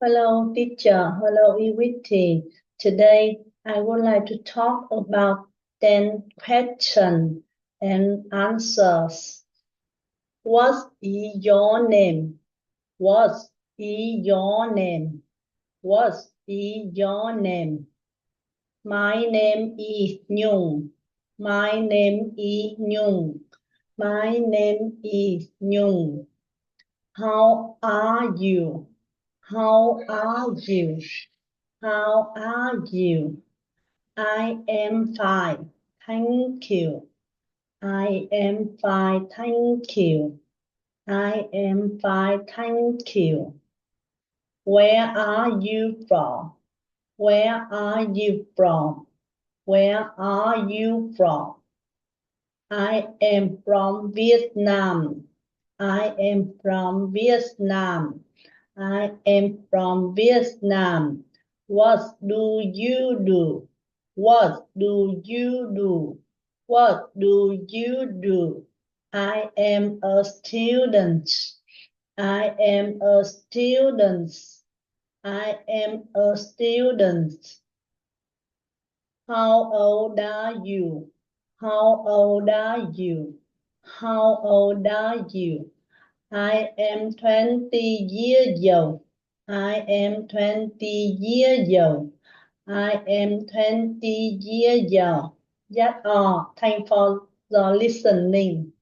Hello, teacher. Hello, everyone. Today, I would like to talk about 10 questions and answers. What is your name? What is your name? What is your name? My name is Nhung. My name is Nhung. My name is Nhung. How are you? How are you? How are you? I am fine, thank you. I am fine, thank you. I am fine, thank you. Where are you from? Where are you from? Where are you from? I am from Vietnam. I am from Vietnam. I am from Vietnam. What do you do? What do you do? What do you do? I am a student. I am a student. I am a student. How old are you? How old are you? How old are you? I am 20 years old. I am 20 years old. I am 20 years old. That's all. Thanks for listening.